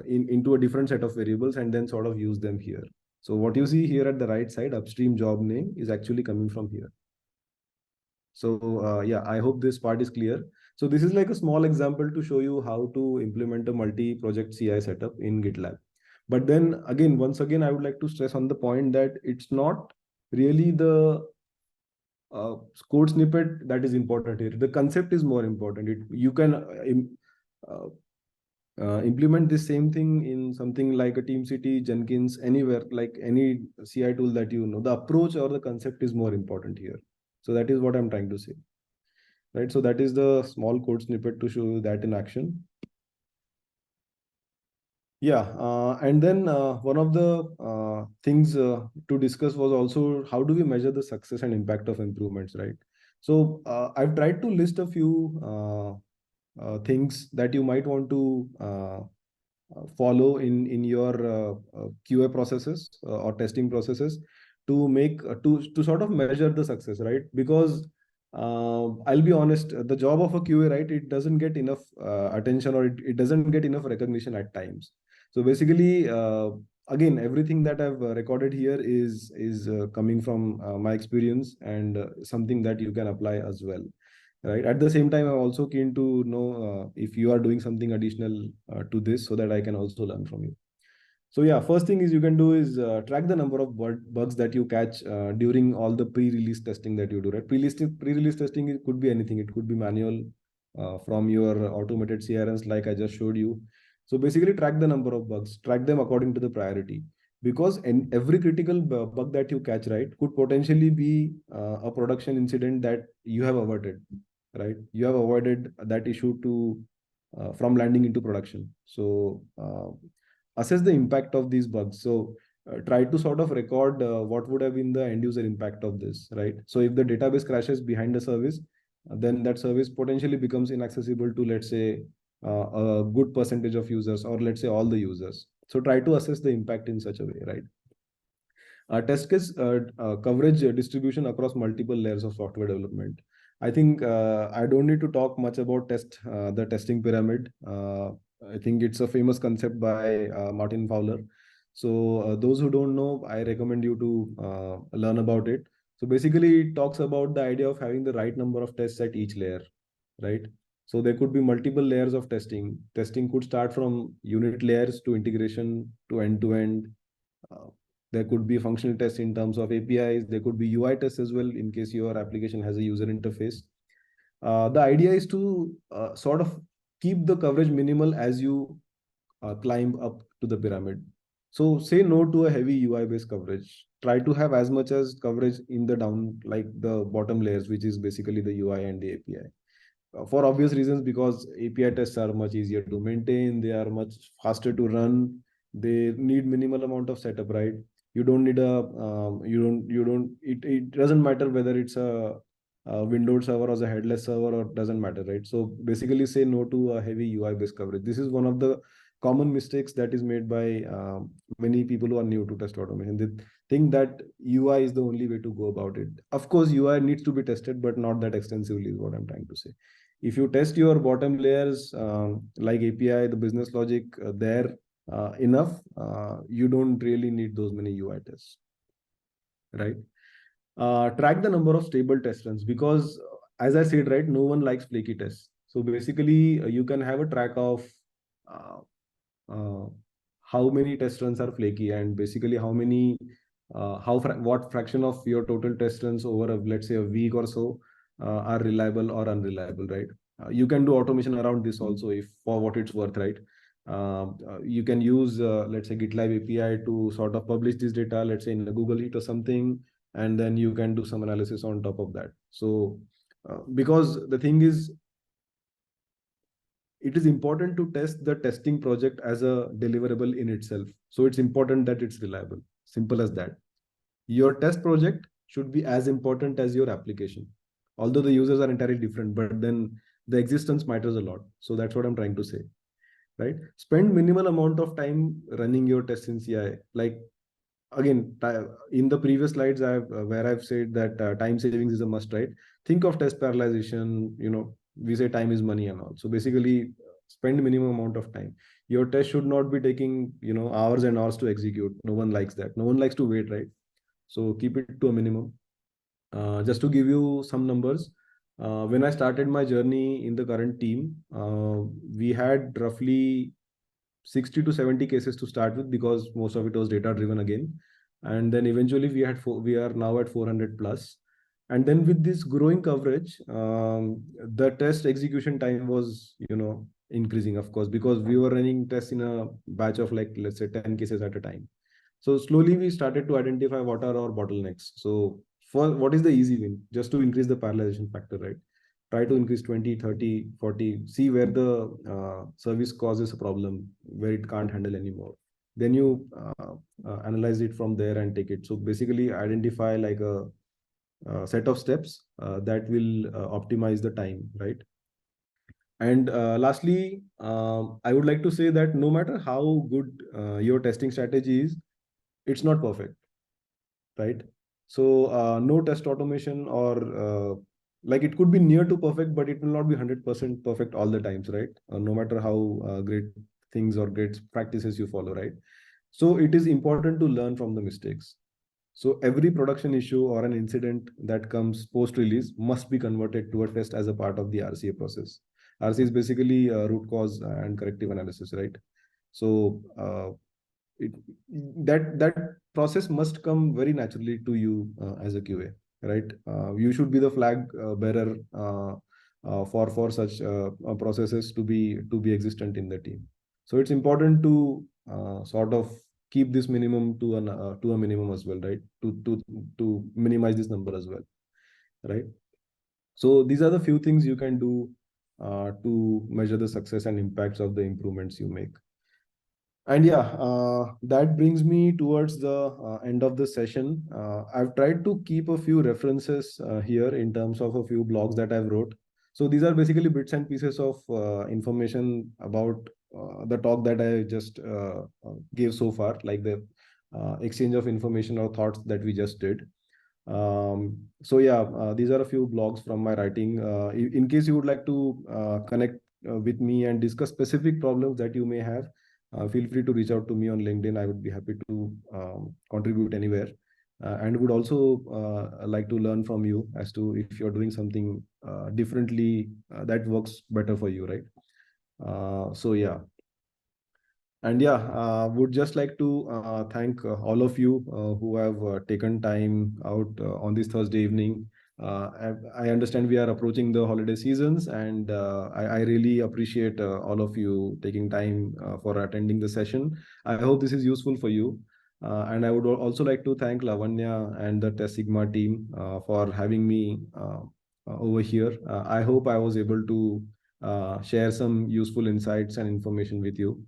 into a different set of variables, and then sort of use them here. So what you see here at the right side, upstream job name, is actually coming from here. So yeah, I hope this part is clear. So this is like a small example to show you how to implement a multi-project CI setup in GitLab. But then again, once again, I would like to stress on the point that it's not really the code snippet that is important here. The concept is more important. You can uh, implement the same thing in something like a TeamCity, Jenkins, anywhere, like any CI tool that you know. The approach or the concept is more important here. So that is what I'm trying to say, right? So that is the small code snippet to show you that in action. Yeah, and then one of the things to discuss was also, how do we measure the success and impact of improvements, right? So I've tried to list a few things that you might want to follow in your QA processes or testing processes, to make to sort of measure the success, right? Because I'll be honest, the job of a QA, right, it doesn't get enough attention, or it doesn't get enough recognition at times. So basically, again, everything that I've recorded here is coming from my experience, and something that you can apply as well, right? At the same time, I'm also keen to know if you are doing something additional to this, so that I can also learn from you. So yeah, first thing is you can do is track the number of bugs that you catch during all the pre-release testing that you do, right? Pre-release testing, it could be anything. It could be manual from your automated CRNs, like I just showed you. So basically, track the number of bugs, track them according to the priority, because in every critical bug that you catch, right, could potentially be a production incident that you have avoided, right? You have avoided that issue to from landing into production. So assess the impact of these bugs. So try to sort of record what would have been the end user impact of this, right? So if the database crashes behind a service, then that service potentially becomes inaccessible to, let's say, a good percentage of users, or let's say all the users. So try to assess the impact in such a way, right? Test case coverage distribution across multiple layers of software development. I think I don't need to talk much about the testing pyramid. I think it's a famous concept by Martin Fowler. So those who don't know, I recommend you to learn about it. So basically, it talks about the idea of having the right number of tests at each layer, right? So there could be multiple layers of testing. Testing could start from unit layers to integration to end to end. There could be functional tests in terms of APIs. There could be UI tests as well, in case your application has a user interface. The idea is to sort of keep the coverage minimal as you climb up to the pyramid. So say no to a heavy UI based coverage. Try to have as much as coverage in the down, like the bottom layers, which is basically the UI and the API. For obvious reasons, because API tests are much easier to maintain, they are much faster to run, they need minimal amount of setup, right? You don't need a you don't it doesn't matter whether it's a Windows server or a headless server, or doesn't matter, right? So basically say no to a heavy UI based coverage. This is one of the common mistakes that is made by many people who are new to test automation. They think that UI is the only way to go about it. Of course, UI needs to be tested, but not that extensively is what I'm trying to say. If you test your bottom layers, like API, the business logic there enough, you don't really need those many UI tests, right? Track the number of stable test runs, because as I said, right, no one likes flaky tests. So basically, you can have a track of uh, uh, how many test runs are flaky, and basically how many what fraction of your total test runs over a, let's say, a week or so are reliable or unreliable, right? You can do automation around this also, if for what it's worth, right? You can use let's say GitLab API to sort of publish this data, let's say in a Google Sheet or something, and then you can do some analysis on top of that. So because the thing is, it is important to test the testing project as a deliverable in itself. So it's important that it's reliable. Simple as that. Your test project should be as important as your application. Although the users are entirely different, but then the existence matters a lot. So that's what I'm trying to say, right? Spend minimal amount of time running your tests in CI. Like again, in the previous slides, where I've said that time savings is a must, right? Think of test parallelization. We say time is money and all. So basically, spend minimum amount of time. Your test should not be taking hours and hours to execute. No one likes that. No one likes to wait, right? So keep it to a minimum. Just to give you some numbers, when I started my journey in the current team, we had roughly 60 to 70 cases to start with, because most of it was data driven again. And then eventually we are now at 400 plus. And then with this growing coverage, the test execution time was increasing, of course, because we were running tests in a batch of, like, let's say 10 cases at a time. So slowly we started to identify what are our bottlenecks. So for what is the easy win, just to increase the parallelization factor, right? Try to increase 20, 30, 40, see where the service causes a problem, where it can't handle anymore. Then you analyze it from there and take it. So basically identify like a set of steps that will optimize the time, right? And lastly, I would like to say that no matter how good your testing strategy is, it's not perfect, right? So no test automation, or like, it could be near to perfect, but it will not be 100% perfect all the times, right? No matter how great things or great practices you follow, right? So it is important to learn from the mistakes. So every production issue or an incident that comes post release must be converted to a test as a part of the RCA process. RCA is basically root cause and corrective analysis, right? So it, that process must come very naturally to you as a QA, right? You should be the flag bearer for such processes to be existent in the team. So it's important to sort of keep this minimum to a minimum as well, right? To minimize this number as well, right? So these are the few things you can do to measure the success and impacts of the improvements you make. And yeah, that brings me towards the end of the session. I've tried to keep a few references here in terms of a few blogs that I've wrote. So these are basically bits and pieces of information about the talk that I just gave so far, like the exchange of information or thoughts that we just did. So yeah, these are a few blogs from my writing. In case you would like to connect with me and discuss specific problems that you may have, feel free to reach out to me on LinkedIn. I would be happy to contribute anywhere, and would also like to learn from you as to if you're doing something differently that works better for you, right? So yeah. And yeah, would just like to thank all of you who have taken time out on this Thursday evening I understand we are approaching the holiday seasons, and I really appreciate all of you taking time for attending the session. I hope this is useful for you. And I would also like to thank Lavanya and the Test Sigma team for having me over here. I hope I was able to share some useful insights and information with you.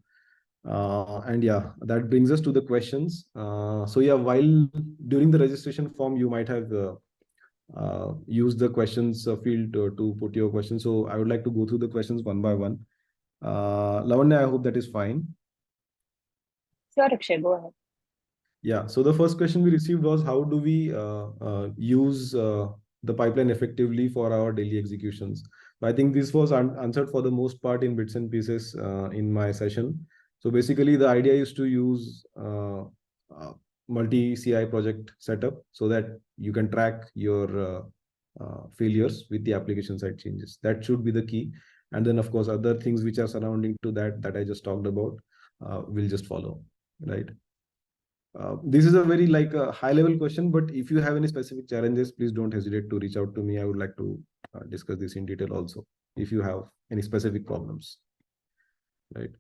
And yeah, that brings us to the questions. So yeah, while during the registration form, you might have use the questions field to put your questions. So I would like to go through the questions one by one. Lavanya, I hope that is fine. Sure, Akshay, go ahead. Yeah. So the first question we received was, how do we use the pipeline effectively for our daily executions? I think this was answered for the most part in bits and pieces in my session. So basically, the idea is to use multi CI project setup so that you can track your failures with the application side changes. That should be the key. And then, of course, other things which are surrounding to that I just talked about will just follow, right? This is a very like a high level question, but if you have any specific challenges, please don't hesitate to reach out to me. I would like to discuss this in detail also if you have any specific problems, right?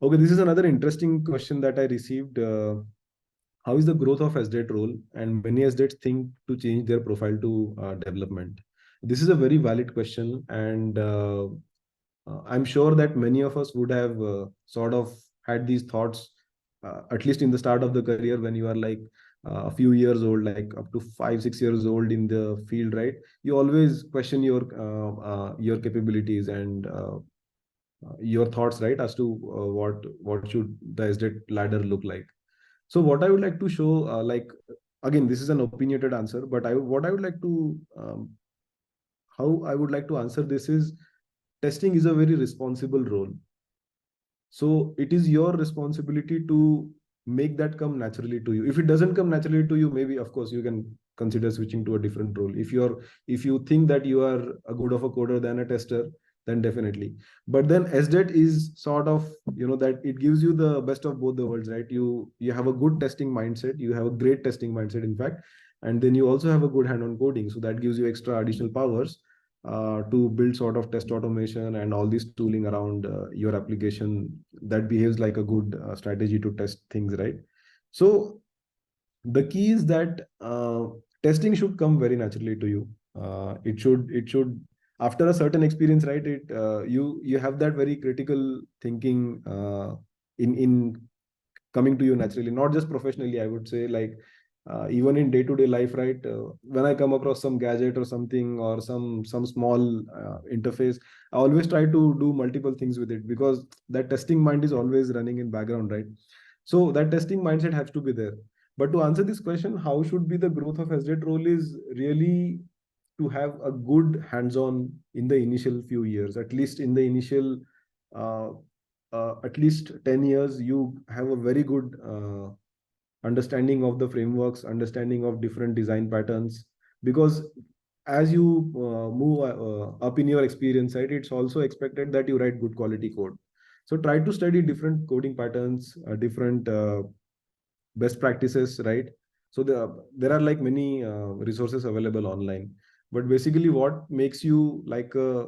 Okay, this is another interesting question that I received. How is the growth of SDET role, and many SDETs think to change their profile to development? This is a very valid question, and I'm sure that many of us would have sort of had these thoughts, at least in the start of the career when you are like a few years old, like up to 5, 6 years old in the field, right? You always question your capabilities and your thoughts, right, as to what should the SDET ladder look like. So what I would like to show, like again, this is an opinionated answer, but what I would like to how I would like to answer this is, testing is a very responsible role. So it is your responsibility to make that come naturally to you. If it doesn't come naturally to you, maybe of course you can consider switching to a different role. If you think that you are a good of a coder than a tester, then definitely. But then SDET is sort of, that it gives you the best of both the worlds, right? You have a good testing mindset, you have a great testing mindset, in fact, and then you also have a good hand on coding. So that gives you extra additional powers to build sort of test automation and all this tooling around your application that behaves like a good strategy to test things, right? So the key is that testing should come very naturally to you. It should after a certain experience, right? You have that very critical thinking in coming to you naturally, not just professionally, I would say, like even in day-to-day life, right? When I come across some gadget or something, or some small interface, I always try to do multiple things with it, because that testing mind is always running in background, right? So that testing mindset has to be there. But to answer this question, how should be the growth of SDET role, is really to have a good hands-on in the initial few years, at least in the initial uh, at least 10 years, you have a very good understanding of the frameworks, understanding of different design patterns. Because as you move up in your experience, right, it's also expected that you write good quality code. So try to study different coding patterns, different best practices, right? So there are like many resources available online. But basically, what makes you like a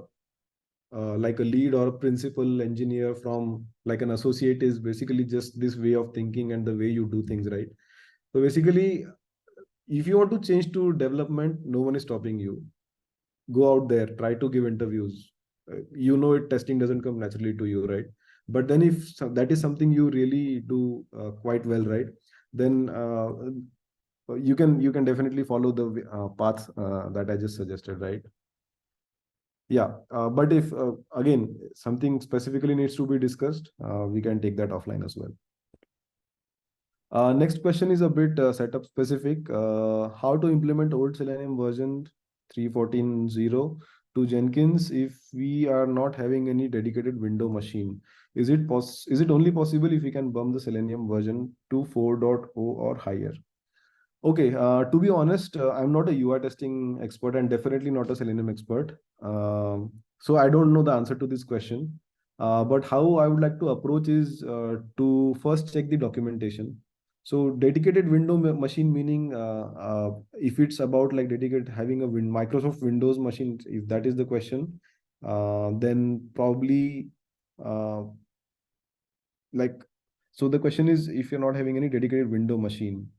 lead or a principal engineer from like an associate is basically just this way of thinking and the way you do things, right? So basically, if you want to change to development, no one is stopping you. Go out there, try to give interviews. Testing doesn't come naturally to you, right? But then if that is something you really do quite well, right? Then you can definitely follow the path that I just suggested, right? Yeah, but if again something specifically needs to be discussed, we can take that offline as well. Next question is a bit setup specific. How to implement old Selenium version 3.14.0 to Jenkins if we are not having any dedicated window machine? Is it only possible if we can bump the Selenium version to 4.0 or higher? Okay, to be honest, I'm not a UI testing expert and definitely not a Selenium expert. So I don't know the answer to this question. But how I would like to approach is to first check the documentation. So dedicated window machine meaning if it's about like dedicated having a Microsoft Windows machine, if that is the question, then probably uh, like, so the question is if you're not having any dedicated window machine.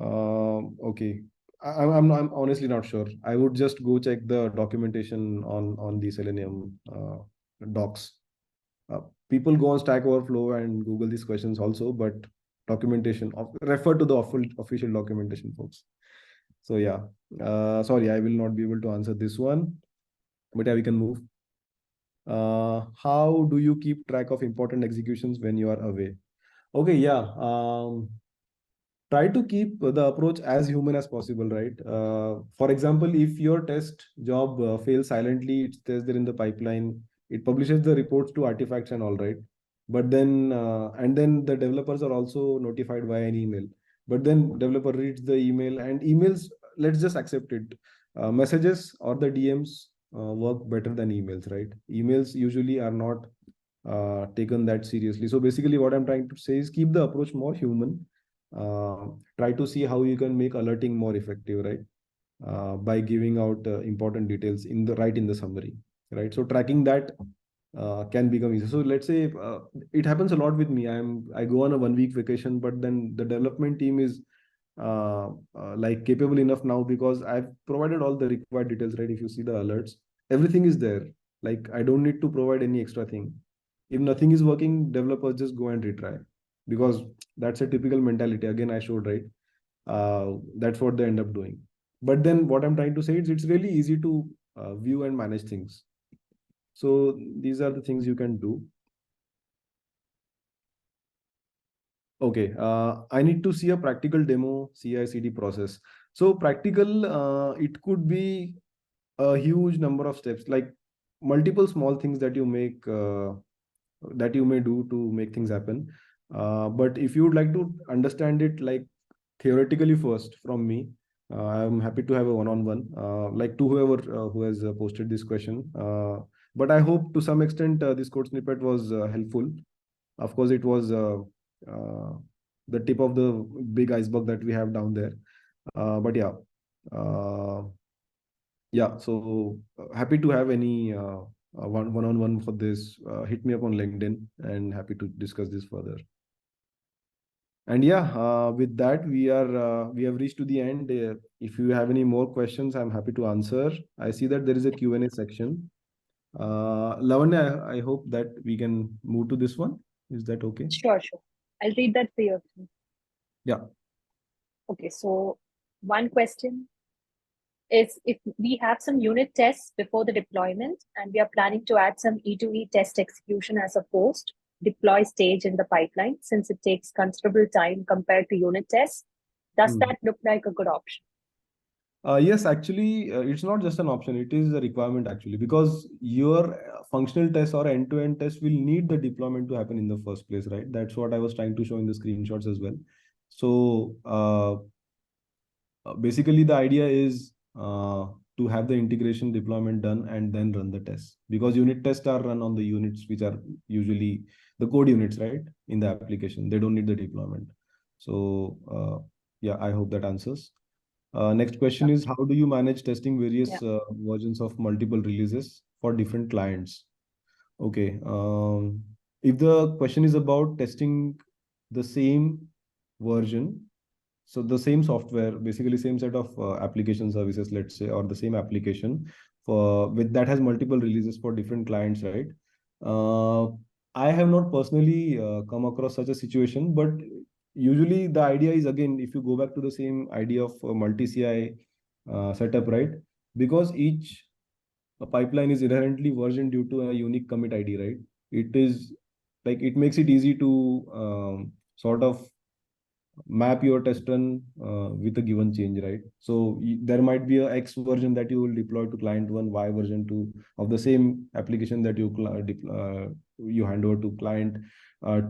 Okay. I'm honestly not sure. I would just go check the documentation on the Selenium docs. Uh, People go on Stack Overflow and Google these questions also, but documentation refer to the official documentation, folks. So yeah, sorry, I will not be able to answer this one, but yeah, we can move. How do you keep track of important executions when you are away? Okay, yeah. Try to keep the approach as human as possible, right? For example, if your test job fails silently, it stays there in the pipeline, it publishes the reports to artifacts and all, right? But then and then the developers are also notified via an email, but then developer reads the email, and emails, let's just accept it, messages or the DMs work better than emails, right? Emails usually are not taken that seriously. So basically what I'm trying to say is keep the approach more human. Try to see how you can make alerting more effective, right? By giving out important details in the summary, right? So tracking that can become easy. So let's say it happens a lot with me. I go on a 1 week vacation, but then the development team is like capable enough now because I've provided all the required details, right? If you see the alerts, everything is there. Like I don't need to provide any extra thing. If nothing is working, developers just go and retry, because that's a typical mentality. Again, I showed, right? That's what they end up doing. But then what I'm trying to say is it's really easy to view and manage things. So these are the things you can do. Okay, I need to see a practical demo CI/CD process. So practical, it could be a huge number of steps, like multiple small things that you make that you may do to make things happen. But if you would like to understand it like theoretically first from me, I'm happy to have a one-on-one, like to whoever who has posted this question. But I hope to some extent this code snippet was helpful. Of course, it was uh, the tip of the big iceberg that we have down there. But yeah, uh, yeah. So happy to have any one-on-one for this. Hit me up on LinkedIn, and happy to discuss this further. And yeah, with that, we have reached to the end. If you have any more questions, I'm happy to answer. I see that there is a Q&A section. Lavanya, I hope that we can move to this one. Is that okay? Sure, sure. I'll read that for you. Yeah. Okay, so one question is, if we have some unit tests before the deployment and we are planning to add some E2E test execution as a post deploy stage in the pipeline, since it takes considerable time compared to unit tests, does Hmm. that look like a good option? Yes, actually, it's not just an option, it is a requirement actually, because your functional test or end-to-end test will need the deployment to happen in the first place, right? That's what I was trying to show in the screenshots as well. So basically, the idea is to have the integration deployment done and then run the tests, because unit tests are run on the units which are usually the code units, right? In the application, they don't need the deployment. So yeah, I hope that answers. Next question is, how do you manage testing Yeah. various versions of multiple releases for different clients? Okay. If the question is about testing the same version, so the same software, basically same set of application services, let's say, or the same application for with that has multiple releases for different clients, right? Uh, I have not personally come across such a situation, but usually the idea is, again, if you go back to the same idea of multi-CI setup, right? Because each pipeline is inherently versioned due to a unique commit ID, right? It is like it makes it easy to sort of map your test run with a given change, right? So there might be a X version that you will deploy to client one, Y version two of the same application that you hand over to client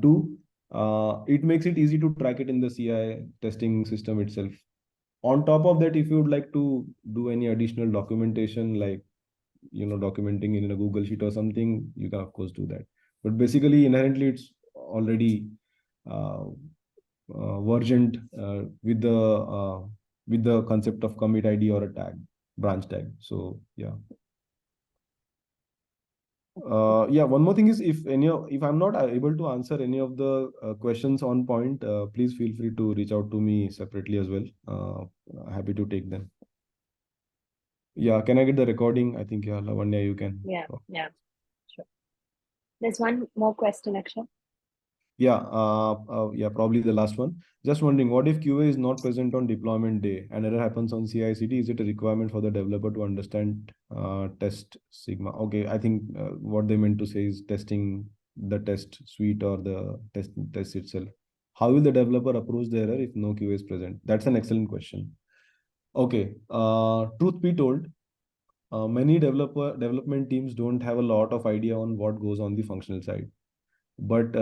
two. It makes it easy to track it in the CI testing system itself. On top of that, if you would like to do any additional documentation, like documenting in a Google Sheet or something, you can of course do that. But basically, inherently, it's already uh, versioned with the concept of commit ID or a tag, branch tag. So yeah. Yeah, one more thing is, if I'm not able to answer any of the questions on point, please feel free to reach out to me separately as well. Happy to take them. Yeah, can I get the recording? I think, yeah, Lavanya, you can. Yeah, sure. There's one more question, Akshay. Yeah, yeah, probably the last one. Just wondering, what if QA is not present on deployment day and error happens on CI/CD? Is it a requirement for the developer to understand test Sigma? Okay, I think what they meant to say is testing the test suite or the test itself. How will the developer approach the error if no QA is present? That's an excellent question. Okay, truth be told, many development teams don't have a lot of idea on what goes on the functional side, but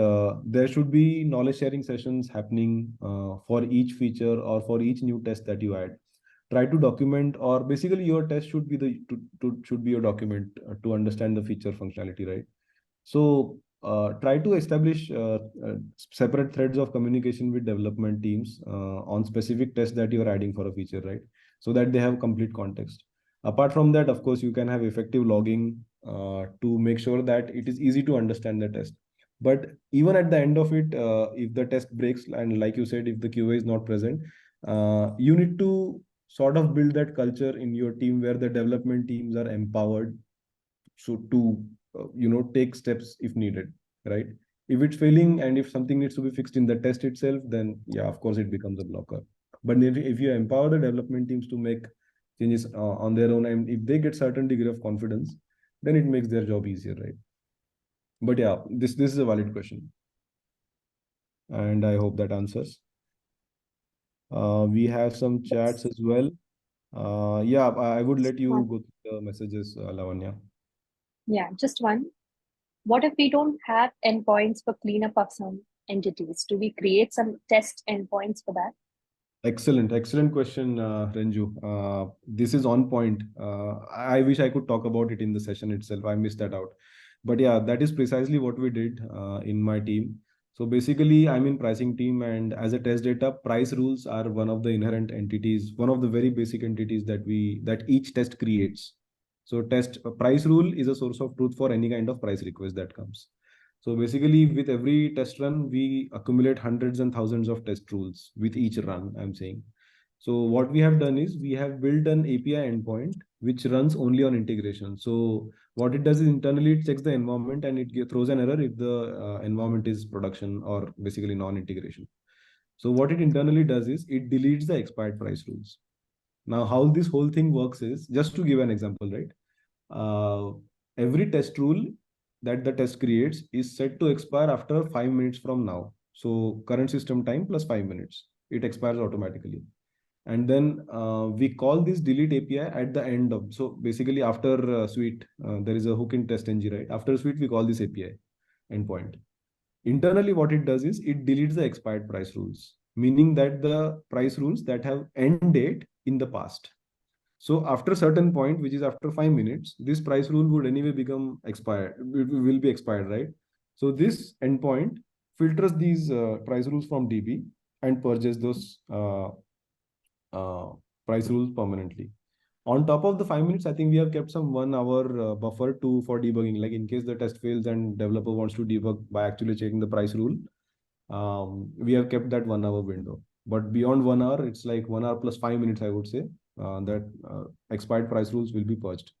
there should be knowledge sharing sessions happening for each feature or for each new test that you add. Try to document, or basically your test should be should be your document to understand the feature functionality, right? So try to establish separate threads of communication with development teams on specific tests that you're adding for a feature, right? So that they have complete context. Apart from that, of course, you can have effective logging to make sure that it is easy to understand the test. But even at the end of it, if the test breaks, and like you said, if the QA is not present, you need to sort of build that culture in your team where the development teams are empowered so to take steps if needed, right? If it's failing and if something needs to be fixed in the test itself, then yeah, of course it becomes a blocker. But if you empower the development teams to make changes on their own, and if they get certain degree of confidence, then it makes their job easier, right? But yeah, this is a valid question, and I hope that answers. We have some chats Yes. as well. Yeah, I would let you One. go through the messages, Lavanya. Yeah, just one. What if we don't have endpoints for cleanup of some entities? Do we create some test endpoints for that? Excellent question, Renju. This is on point. I wish I could talk about it in the session itself. I missed that out. But yeah, that is precisely what we did in my team. So basically, I'm in pricing team, and as a test data, price rules are one of the inherent entities, one of the very basic entities that each test creates. So test price rule is a source of truth for any kind of price request that comes. So basically, with every test run, we accumulate hundreds and thousands of test rules with each run, I'm saying. So what we have done is we have built an API endpoint which runs only on integration. So what it does is internally it checks the environment and it throws an error if the environment is production or basically non-integration. So what it internally does is it deletes the expired price rules. Now, how this whole thing works is, just to give an example, right? uh, every test rule that the test creates is set to expire after 5 minutes from now. So current system time plus 5 minutes, it expires automatically. And then we call this delete API at the end of. So basically, after suite, there is a hook in test-ng, right? After suite, we call this API endpoint. Internally, what it does is it deletes the expired price rules, meaning that the price rules that have end date in the past. So after a certain point, which is after 5 minutes, this price rule would anyway become expired, will be expired, right? So this endpoint filters these price rules from DB and purges those uh, price rules permanently. On top of the 5 minutes, I think we have kept some 1 hour buffer for debugging. Like in case the test fails and developer wants to debug by actually checking the price rule, we have kept that 1 hour window. But beyond 1 hour, it's like 1 hour plus 5 minutes, I would say, that expired price rules will be purged.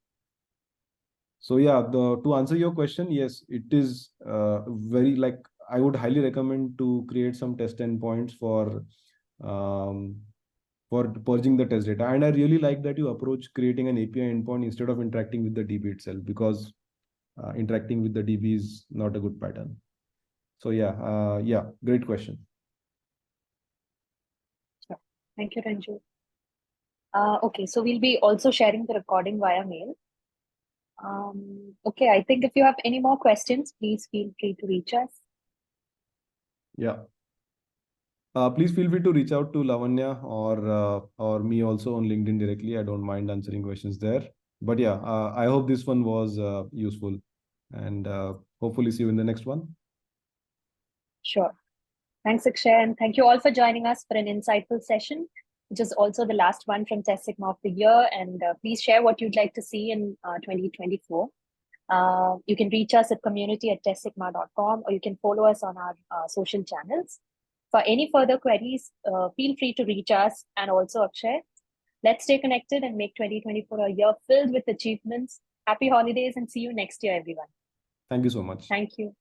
So yeah, to answer your question, yes, it is very like I would highly recommend to create some test endpoints um, for purging the test data. And I really like that you approach creating an API endpoint instead of interacting with the DB itself, because interacting with the DB is not a good pattern. So yeah, great question. Sure. Thank you, Ranju. Okay, so we'll be also sharing the recording via mail. Okay, I think if you have any more questions, please feel free to reach us. Yeah. Please feel free to reach out to Lavanya or me also on LinkedIn directly. I don't mind answering questions there. But yeah, I hope this one was useful, and hopefully see you in the next one. Sure. Thanks, Akshay, and thank you all for joining us for an insightful session, which is also the last one from Testsigma of the year. And please share what you'd like to see in 2024. You can reach us at community@testsigma.com, or you can follow us on our social channels. For any further queries, feel free to reach us, and also Akshay. Let's stay connected and make 2024 a year filled with achievements. Happy holidays and see you next year, everyone. Thank you so much. Thank you.